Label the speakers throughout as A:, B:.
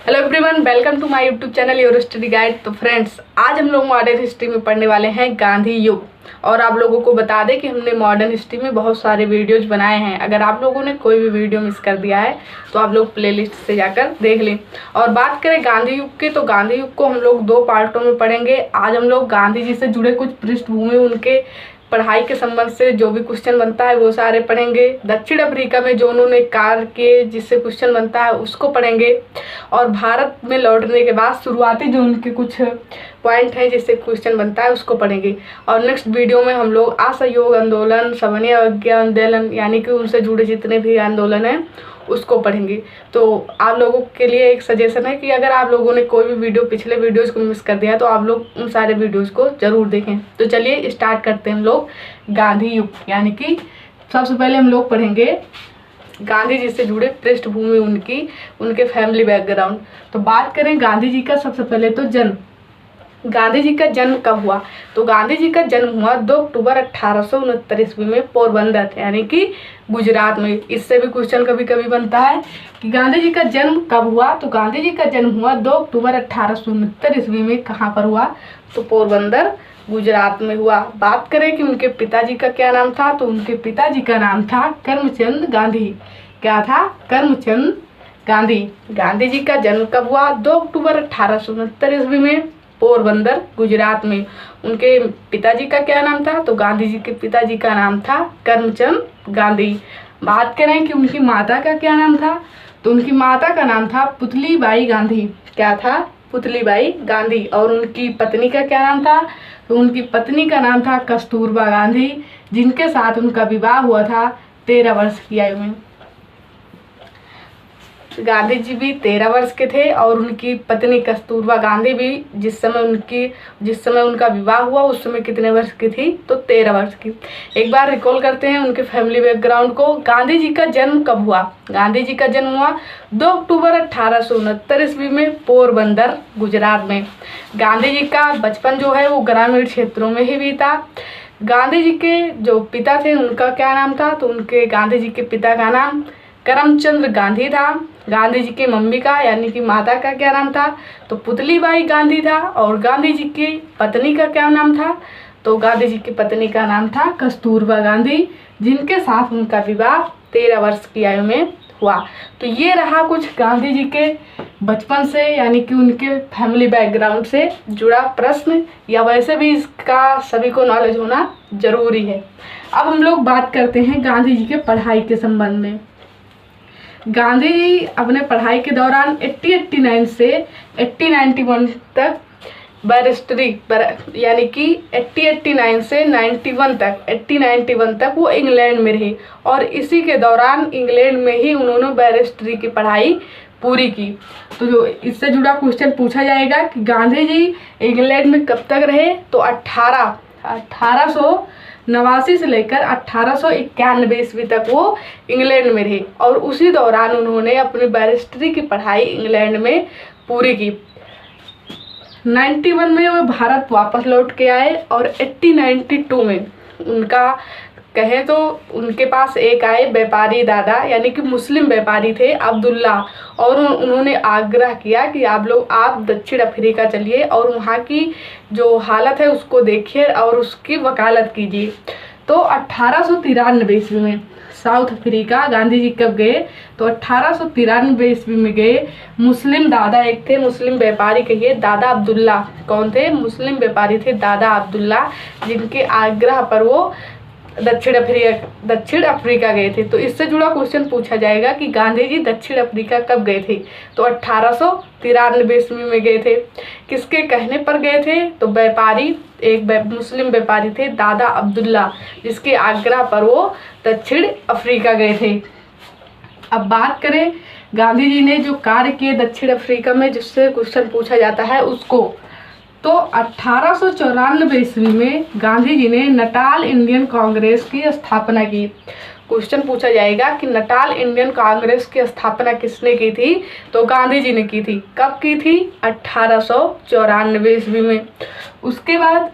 A: Hello everyone, welcome to my YouTube channel your study guide. तो friends, आज हम लोग मॉडर्न हिस्ट्री में पढ़ने वाले हैं गांधी युग। और आप लोगों को बता दें कि हमने मॉडर्न हिस्ट्री में बहुत सारे वीडियोज बनाए हैं। अगर आप लोगों ने कोई भी वीडियो मिस कर दिया है तो आप लोग प्लेलिस्ट से जाकर देख लें। और बात करें गांधी युग की, तो गांधी युग को हम लोग 2 पार्टों में पढ़ेंगे। आज हम लोग गांधी जी से जुड़े कुछ पृष्ठभूमि, उनके पढ़ाई के संबंध से जो भी क्वेश्चन बनता है वो सारे पढ़ेंगे। दक्षिण अफ्रीका में जो उन्होंने कार्य किए जिससे क्वेश्चन बनता है उसको पढ़ेंगे। और भारत में लौटने के बाद शुरुआती जो उनके कुछ पॉइंट हैं जिससे क्वेश्चन बनता है उसको पढ़ेंगे। और नेक्स्ट वीडियो में हम लोग असहयोग आंदोलन, सविनय अवज्ञा आंदोलन, यानी कि उनसे जुड़े जितने भी आंदोलन हैं उसको पढ़ेंगे। तो आप लोगों के लिए एक सजेशन है कि अगर आप लोगों ने कोई भी वीडियो पिछले वीडियोज़ को मिस कर दिया तो आप लोग उन सारे वीडियोज़ को ज़रूर देखें। तो चलिए स्टार्ट करते हैं हम लोग गांधी युग। यानी कि सबसे पहले हम लोग पढ़ेंगे गांधी जी से जुड़े पृष्ठभूमि, उनके फैमिली बैकग्राउंड। तो बात करें गांधी जी का, सबसे पहले तो जन्म। गांधी जी का जन्म कब हुआ? तो गांधी जी का जन्म हुआ 2 अक्टूबर 1869 ईस्वी में पोरबंदर, यानी कि गुजरात में। इससे भी क्वेश्चन कभी कभी बनता है कि गांधी जी का जन्म कब हुआ। तो गांधी जी का जन्म हुआ 2 अक्टूबर 1869 ईस्वी में। कहाँ पर हुआ? तो पोरबंदर, गुजरात में हुआ। बात करें कि उनके पिताजी का क्या नाम था, तो उनके पिताजी का नाम था करमचंद गांधी। क्या था? करमचंद गांधी। गांधी जी का जन्म कब हुआ? 2 अक्टूबर 1869 ईस्वी में, पोरबंदर, गुजरात में। उनके पिताजी का क्या नाम था? तो गांधी जी के पिताजी का नाम था करमचंद गांधी। बात करें कि उनकी माता का क्या नाम था, तो उनकी माता का नाम था पुतलीबाई गांधी। क्या था? पुतलीबाई गांधी। और उनकी पत्नी का क्या नाम था? तो उनकी पत्नी का नाम था कस्तूरबा गांधी, जिनके साथ उनका विवाह हुआ था 13 वर्ष की आयु में। गांधी जी भी 13 वर्ष के थे और उनकी पत्नी कस्तूरबा गांधी भी जिस समय उनका विवाह हुआ उस समय कितने वर्ष की थी? तो 13 वर्ष की। एक बार रिकॉल करते हैं उनके फैमिली बैकग्राउंड को। गांधी जी का जन्म कब हुआ? गांधी जी का जन्म हुआ 2 अक्टूबर 1869 ईस्वी में, पोरबंदर, गुजरात में। गांधी जी का बचपन जो है वो ग्रामीण क्षेत्रों में ही बीता। गांधी जी के जो पिता थे उनका क्या नाम था? तो उनके गांधी जी के पिता का नाम करमचंद गांधी था। गांधी जी की मम्मी का यानी कि माता का क्या नाम था? तो पुतलीबाई गांधी था। और गांधी जी की पत्नी का क्या नाम था? तो गांधी जी की पत्नी का नाम था कस्तूरबा गांधी, जिनके साथ उनका विवाह 13 वर्ष की आयु में हुआ। तो ये रहा कुछ गांधी जी के बचपन से यानी कि उनके फैमिली बैकग्राउंड से जुड़ा प्रश्न, या वैसे भी इसका सभी को नॉलेज होना जरूरी है। अब हम लोग बात करते हैं गांधी जी के पढ़ाई के संबंध में। गांधी जी अपने पढ़ाई के दौरान 1889 से 1891 तक बैरिस्टरी यानी कि 1889 से 1891 तक वो इंग्लैंड में रहे। और इसी के दौरान इंग्लैंड में ही उन्होंने बैरिस्टरी की पढ़ाई पूरी की। तो जो इससे जुड़ा क्वेश्चन पूछा जाएगा कि गांधी जी इंग्लैंड में कब तक रहे, तो 1889 से लेकर 1891 ईस्वी तक वो इंग्लैंड में रहे। और उसी दौरान उन्होंने अपनी बैरिस्टरी की पढ़ाई इंग्लैंड में पूरी की। 91 में वो भारत वापस लौट के आए। और 1892 में उनका कहें तो उनके पास एक आए व्यापारी दादा, यानी कि मुस्लिम व्यापारी थे अब्दुल्ला। और उन्होंने आग्रह किया कि आप दक्षिण अफ्रीका चलिए और वहाँ की जो हालत है उसको देखिए और उसकी वकालत कीजिए। तो 1893 ईस्वी में साउथ अफ्रीका गांधी जी कब गए? तो 1893 ईस्वी में गए। मुस्लिम दादा एक थे, मुस्लिम व्यापारी कहिए, दादा अब्दुल्ला। कौन थे? मुस्लिम व्यापारी थे दादा अब्दुल्ला, जिनके आग्रह पर वो दक्षिण अफ्रीका गए थे। तो इससे जुड़ा क्वेश्चन पूछा जाएगा कि गांधी जी दक्षिण अफ्रीका कब गए थे? तो 1893 ईस्वी में गए थे। किसके कहने पर गए थे? तो मुस्लिम व्यापारी थे दादा अब्दुल्ला, जिसके आग्रह पर वो दक्षिण अफ्रीका गए थे। अब बात करें गांधी जी ने जो कार्य किए दक्षिण अफ्रीका में, जिससे क्वेश्चन पूछा जाता है उसको, तो 1894 ईस्वी में गांधी जी ने नटाल इंडियन कांग्रेस की स्थापना की। क्वेश्चन पूछा जाएगा कि नटाल इंडियन कांग्रेस की स्थापना किसने की थी? तो गांधी जी ने की थी। कब की थी? 1894 ईस्वी में। उसके बाद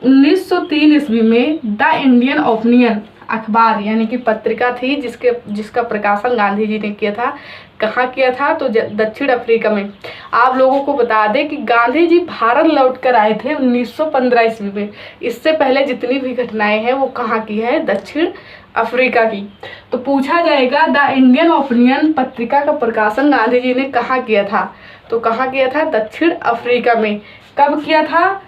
A: 1903 ईस्वी में द इंडियन ओपिनियन अखबार यानी कि पत्रिका थी जिसका प्रकाशन गांधी जी ने किया था। कहाँ किया था? तो दक्षिण अफ्रीका में। आप लोगों को बता दें कि गांधी जी भारत लौट कर आए थे 1915 ईस्वी में। इससे पहले जितनी भी घटनाएं हैं वो कहाँ की है? दक्षिण अफ्रीका की। तो पूछा जाएगा द इंडियन ओपिनियन पत्रिका का प्रकाशन गांधी जी ने कहाँ किया था? तो कहाँ किया था? दक्षिण अफ्रीका में। कब किया था?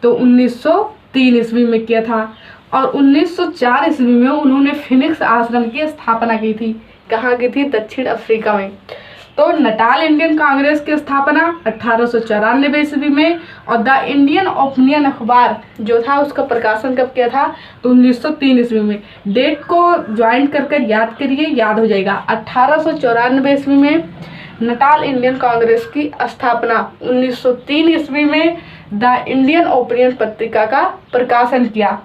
A: तो 1903 ईस्वी में किया था। और 1904 ईस्वी में उन्होंने फिनिक्स आश्रम की स्थापना की थी। कहाँ की थी? दक्षिण अफ्रीका में। तो नटाल इंडियन कांग्रेस की स्थापना 1894 ईस्वी में। और द इंडियन ओपिनियन अखबार जो था उसका प्रकाशन कब किया था? तो 1903 ईस्वी में। डेट को ज्वाइंट कर याद करिए, याद हो जाएगा। 1894 ईस्वी में नटाल इंडियन कांग्रेस की स्थापना, 1903 ईस्वी में द इंडियन ओपिनियन पत्रिका का प्रकाशन किया,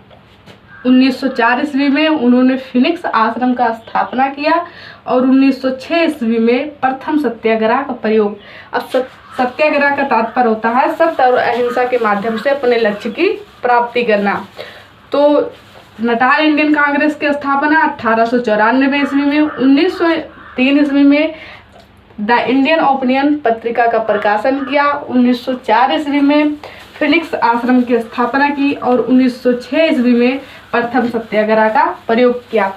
A: 1904 ईस्वी में उन्होंने फिनिक्स आश्रम का स्थापना किया और 1906 ईस्वी में प्रथम सत्याग्रह का प्रयोग। अब सत्याग्रह का तात्पर्य होता है सत्य और अहिंसा के माध्यम से अपने लक्ष्य की प्राप्ति करना। तो नटाल इंडियन कांग्रेस की स्थापना 1894 ईस्वी में। 1903 ईस्वी में द इंडियन ओपिनियन पत्रिका का प्रकाशन किया, 1904 ईस्वी में फिनिक्स आश्रम की स्थापना की और 1906 ईस्वी में प्रथम सत्याग्रह का प्रयोग किया।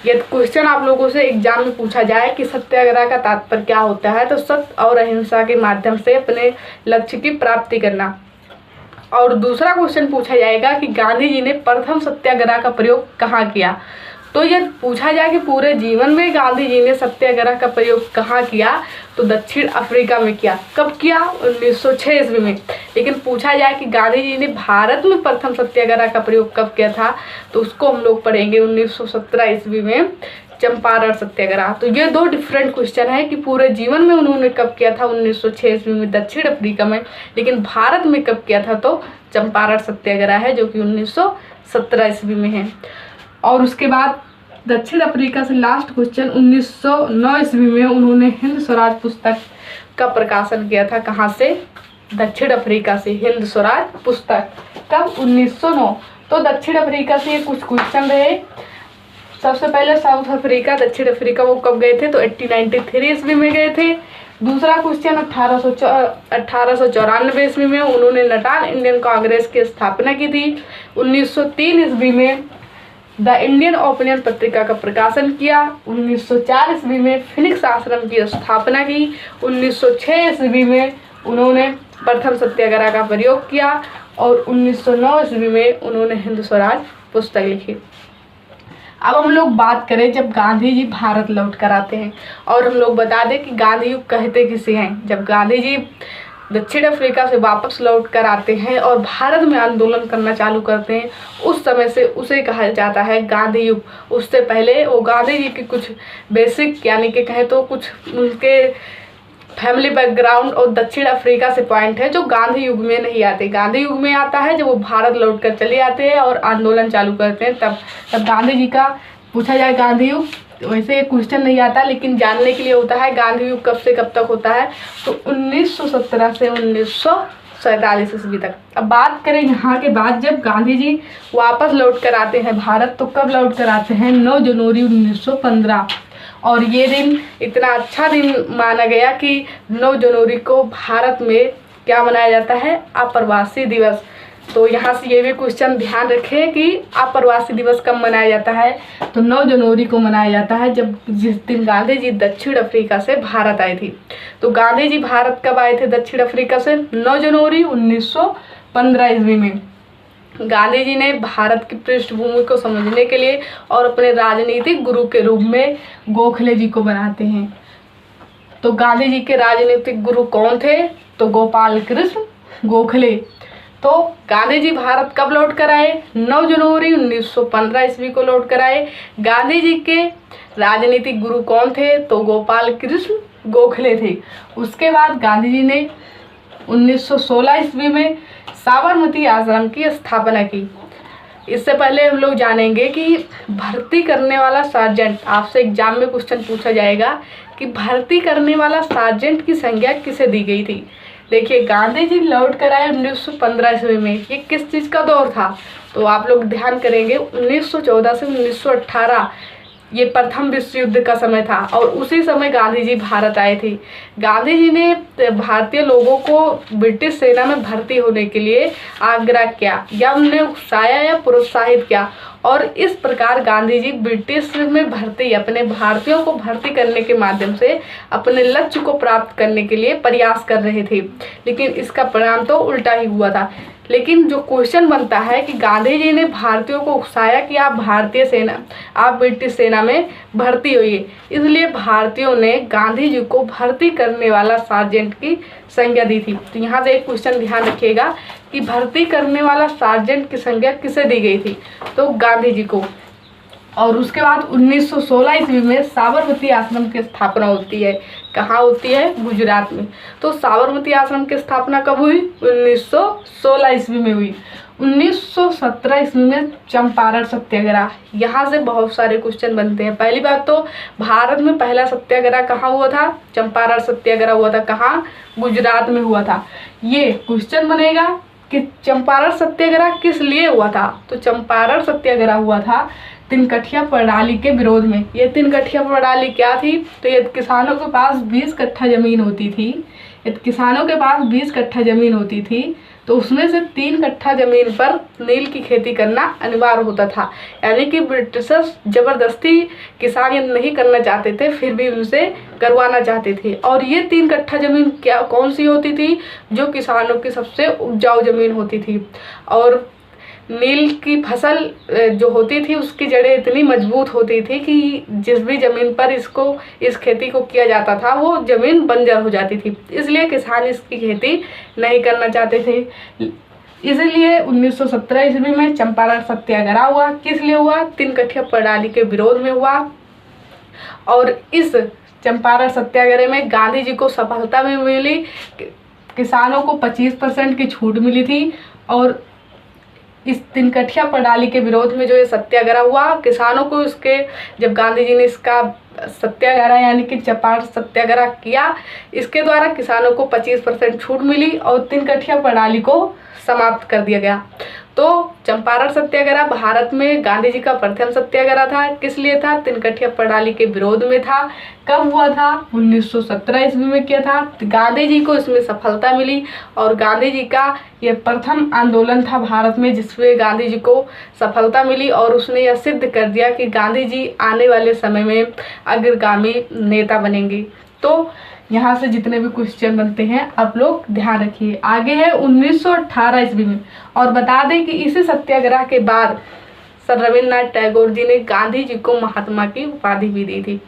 A: ये क्वेश्चन आप लोगों से एग्जाम में पूछा जाए कि सत्याग्रह का तात्पर्य क्या होता है? तो सत्य और अहिंसा के माध्यम से अपने लक्ष्य की प्राप्ति करना। और दूसरा क्वेश्चन पूछा जाएगा कि गांधी जी ने प्रथम सत्याग्रह का प्रयोग कहाँ किया? तो यह पूछा जाए कि पूरे जीवन में गांधी जी ने सत्याग्रह का प्रयोग कहाँ किया? तो दक्षिण अफ्रीका में किया। कब किया? 1906 ईस्वी में। लेकिन पूछा जाए कि गांधी जी ने भारत में प्रथम सत्याग्रह का प्रयोग कब किया था? तो उसको हम लोग पढ़ेंगे 1917 ईस्वी में, चंपारण सत्याग्रह। तो ये दो डिफरेंट क्वेश्चन है कि पूरे जीवन में उन्होंने कब किया था? 1906 ईस्वी में दक्षिण अफ्रीका में। लेकिन भारत में कब किया था? तो चंपारण सत्याग्रह है जो कि 1917 ईस्वी में है। और उसके बाद दक्षिण अफ्रीका से लास्ट क्वेश्चन, 1909 ईस्वी में उन्होंने हिंद स्वराज पुस्तक का प्रकाशन किया था। कहाँ से? दक्षिण अफ्रीका से हिंद स्वराज पुस्तक। कब? 1909। तो दक्षिण अफ्रीका से ये कुछ क्वेश्चन रहे। सबसे पहले साउथ अफ्रीका, दक्षिण अफ्रीका वो कब गए थे? तो 1893 ईस्वी में गए थे। दूसरा क्वेश्चन 1894 ईस्वी में उन्होंने नटाल इंडियन कांग्रेस की स्थापना की थी। 1903 ईस्वी में द इंडियन ओपिनियन पत्रिका का प्रकाशन किया। 1904 ईस्वी में फिनिक्स आश्रम की स्थापना की। 1906 ईस्वी में उन्होंने प्रथम सत्याग्रह का प्रयोग किया और 1909 ईस्वी में उन्होंने हिंद स्वराज पुस्तक लिखी। अब हम लोग बात करें जब गांधी जी भारत लौट कर आते हैं, और हम लोग बता दें कि गांधी युग कहते किसे हैं। जब गांधी जी दक्षिण अफ्रीका से वापस लौट कर आते हैं और भारत में आंदोलन करना चालू करते हैं, उस समय से उसे कहा जाता है गांधी युग। उससे पहले वो गांधी जी की कुछ बेसिक यानी कि कहें तो कुछ उनके फैमिली बैकग्राउंड और दक्षिण अफ्रीका से पॉइंट है जो गांधी युग में नहीं आते। गांधी युग में आता है जब वो भारत लौट कर चले आते हैं और आंदोलन चालू करते हैं, तब गांधी जी का पूछा जाए गांधी युग। वैसे क्वेश्चन नहीं आता, लेकिन जानने के लिए होता है गांधी युग कब से कब तक होता है। तो 1917 से 1947 ईस्वी तक। अब बात करें यहाँ के बाद जब गांधी जी वापस लौट कर आते हैं भारत, तो कब लौट कर आते हैं? 9 जनवरी 1915। और ये दिन इतना अच्छा दिन माना गया कि 9 जनवरी को भारत में क्या मनाया जाता है? अप्रवासी दिवस। तो यहाँ से ये भी क्वेश्चन ध्यान रखें कि अप्रवासी दिवस कब मनाया जाता है? तो 9 जनवरी को मनाया जाता है, जब जिस दिन गांधी जी दक्षिण अफ्रीका से भारत आए थे। तो गांधी जी भारत कब आए थे दक्षिण अफ्रीका से? 9 जनवरी 1915 ईस्वी में। गांधी जी ने भारत की पृष्ठभूमि को समझने के लिए और अपने राजनीतिक गुरु के रूप में गोखले जी को बनाते हैं। तो गांधी जी के राजनीतिक गुरु कौन थे? तो गोपाल कृष्ण गोखले। तो गांधी जी भारत कब लौट कर आए? 9 जनवरी 1915 ईस्वी को लौट कर आए। गांधी जी के राजनीतिक गुरु कौन थे? तो गोपाल कृष्ण गोखले थे। उसके बाद गांधी जी ने 1916 ईस्वी में साबरमती आश्रम की स्थापना की। इससे पहले हम लोग जानेंगे कि भर्ती करने वाला सार्जेंट, आपसे एग्जाम में क्वेश्चन पूछा जाएगा कि भर्ती करने वाला सार्जेंट की संज्ञा किसे दी गई थी। देखिए, गांधी जी लौट कर आए 1915 ईस्वी में। ये किस चीज़ का दौर था? तो आप लोग ध्यान करेंगे 1914 से 1918 ये प्रथम विश्व युद्ध का समय था और उसी समय गांधी जी भारत आए थे। गांधी जी ने भारतीय लोगों को ब्रिटिश सेना में भर्ती होने के लिए आग्रह किया या उन्हें उकसाया या प्रोत्साहित किया, और इस प्रकार गांधी जी ब्रिटिश में भर्ती अपने भारतीयों को भर्ती करने के माध्यम से अपने लक्ष्य को प्राप्त करने के लिए प्रयास कर रहे थे। लेकिन इसका परिणाम तो उल्टा ही हुआ था। लेकिन जो क्वेश्चन बनता है कि गांधी जी ने भारतीयों को उकसाया कि आप ब्रिटिश सेना में भर्ती होइए, इसलिए भारतीयों ने गांधी जी को भर्ती करने वाला सार्जेंट की संज्ञा दी थी। तो यहाँ से एक क्वेश्चन ध्यान रखिएगा कि भर्ती करने वाला सार्जेंट की संज्ञा किसे दी गई थी, तो गांधी जी को। और उसके बाद 1916 ईस्वी में साबरमती आश्रम की स्थापना होती है। कहाँ होती है? गुजरात में। तो साबरमती आश्रम की स्थापना कब हुई? 1916 ईस्वी में हुई। 1917 ईस्वी में चंपारण सत्याग्रह, यहाँ से बहुत सारे क्वेश्चन बनते हैं। पहली बात तो भारत में पहला सत्याग्रह कहाँ हुआ था? चंपारण सत्याग्रह हुआ था। कहाँ? गुजरात में हुआ था। ये क्वेश्चन बनेगा कि चंपारण सत्याग्रह किस लिए हुआ था? तो चंपारण सत्याग्रह हुआ था तिनकठिया प्रणाली के विरोध में। ये तिनकठिया प्रणाली क्या थी? तो ये किसानों के पास 20 कट्ठा जमीन होती थी। किसानों के पास 20 कट्ठा जमीन होती थी, तो उसमें से 3 कट्ठा जमीन पर नील की खेती करना अनिवार्य होता था। यानी कि ब्रिटिशर्स जबरदस्ती किसान ये नहीं करना चाहते थे, फिर भी उनसे करवाना चाहते थे। और ये 3 कट्ठा जमीन कौन सी होती थी? जो किसानों की सबसे उपजाऊ जमीन होती थी। और नील की फसल जो होती थी उसकी जड़ें इतनी मजबूत होती थी कि जिस भी ज़मीन पर इस खेती को किया जाता था वो ज़मीन बंजर हो जाती थी, इसलिए किसान इसकी खेती नहीं करना चाहते थे। इसलिए 1917 ईस्वी में चंपारण सत्याग्रह हुआ। किस लिए हुआ? तिनकठिया प्रणाली के विरोध में हुआ। और इस चंपारण सत्याग्रह में गांधी जी को सफलता भी मिली। किसानों को 25% की छूट मिली थी। और इस तिनकठिया प्रणाली के विरोध में जो ये सत्याग्रह हुआ, किसानों को जब गांधी जी ने इसका सत्याग्रह यानी कि चंपारण सत्याग्रह किया, इसके द्वारा किसानों को 25% छूट मिली और तिनकठिया प्रणाली को समाप्त कर दिया गया। तो चंपारण सत्याग्रह भारत में गांधी जी का प्रथम सत्याग्रह था। किस लिए था? तिनकठिया प्रणाली के विरोध में था। कब हुआ था? 1917 ईस्वी में किया था। गांधी जी को इसमें सफलता मिली और गांधी जी का यह प्रथम आंदोलन था भारत में जिसमें गांधी जी को सफलता मिली और उसने यह सिद्ध कर दिया कि गांधी जी आने वाले समय में अग्रगामी नेता बनेंगे। तो यहाँ से जितने भी क्वेश्चन बनते हैं आप लोग ध्यान रखिए। आगे है 1918 ईस्वी में, और बता दें कि इसी सत्याग्रह के बाद सर रविन्द्रनाथ टैगोर जी ने गांधी जी को महात्मा की उपाधि भी दी थी।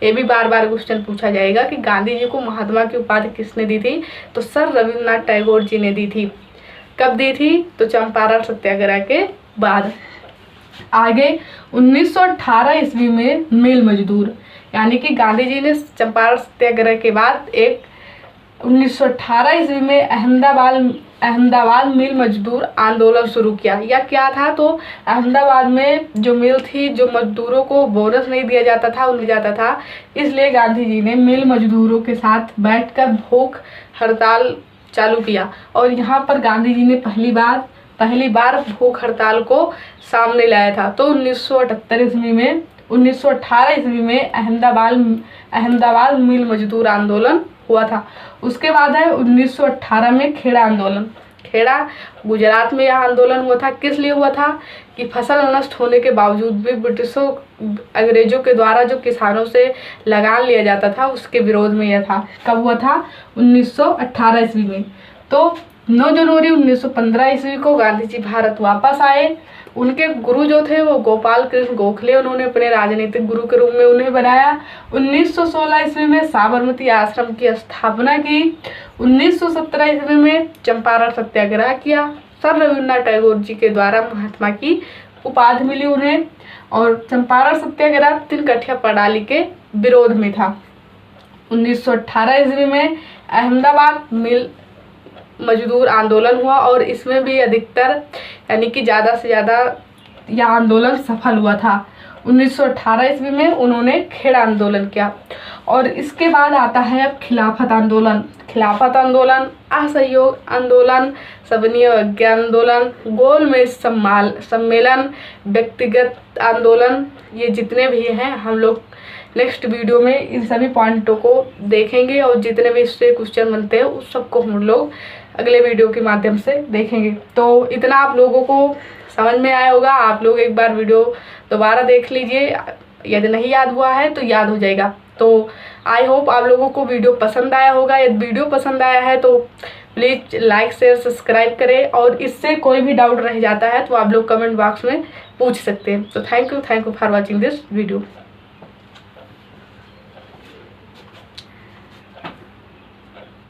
A: ये भी बार बार क्वेश्चन पूछा जाएगा कि गांधी जी को महात्मा की उपाधि किसने दी थी? तो सर रविन्द्रनाथ टैगोर जी ने दी थी। कब दी थी? तो चंपारण सत्याग्रह के बाद। आगे 1918 ईस्वी में मिल मजदूर, यानी कि गांधी जी ने चंपारण सत्याग्रह के बाद 1918 ईस्वी में अहमदाबाद मिल मजदूर आंदोलन शुरू किया। या क्या था? तो अहमदाबाद में जो मिल थी, जो मजदूरों को बोनस नहीं दिया जाता था, उन्हें जाता था, इसलिए गांधी जी ने मिल मजदूरों के साथ बैठकर भूख हड़ताल चालू किया। और यहाँ पर गांधी जी ने पहली बार भूख हड़ताल को सामने लाया था। तो 1918 ईस्वी में अहमदाबाद मिल मजदूर आंदोलन हुआ था। उसके बाद है 1918 में खेड़ा आंदोलन। खेड़ा गुजरात में यह आंदोलन हुआ था। किस लिए हुआ था? कि फसल नष्ट होने के बावजूद भी अंग्रेजों के द्वारा जो किसानों से लगान लिया जाता था उसके विरोध में यह था। कब हुआ था? 1918 ईस्वी में। तो 9 जनवरी 1915 ईस्वी को गांधी जी भारत वापस आए। उनके गुरु जो थे वो गोपाल कृष्ण गोखले, उन्होंने अपने राजनीतिक गुरु के रूप में उन्हें बनाया। 1916 ईस्वी में साबरमती आश्रम की स्थापना की। 1917 ईस्वी में चंपारण सत्याग्रह किया। सर रविन्द्रनाथ टैगोर जी के द्वारा महात्मा की उपाधि मिली उन्हें। और चंपारण सत्याग्रह तिनकठिया प्रणाली के विरोध में था। 1918 ईस्वी में अहमदाबाद मिल मजदूर आंदोलन हुआ और इसमें भी अधिकतर यानी कि ज़्यादा से ज़्यादा यह आंदोलन सफल हुआ था। 1918 ईस्वी में उन्होंने खेड़ा आंदोलन किया। और इसके बाद आता है अब खिलाफत आंदोलन। खिलाफत आंदोलन, असहयोग आंदोलन, सबनीय विज्ञान आंदोलन, गोलमेज सम्मेलन, व्यक्तिगत आंदोलन, ये जितने भी हैं हम लोग नेक्स्ट वीडियो में इन सभी पॉइंटों को देखेंगे और जितने भी इससे क्वेश्चन बनते हैं उस सबको हम लोग अगले वीडियो के माध्यम से देखेंगे। तो इतना आप लोगों को समझ में आया होगा। आप लोग एक बार वीडियो दोबारा देख लीजिए, यदि नहीं याद हुआ है तो याद हो जाएगा। तो आई होप आप लोगों को वीडियो पसंद आया होगा। यदि वीडियो पसंद आया है तो प्लीज़ लाइक शेयर सब्सक्राइब करें, और इससे कोई भी डाउट रह जाता है तो आप लोग कमेंट बॉक्स में पूछ सकते हैं। तो thank you for watching this video.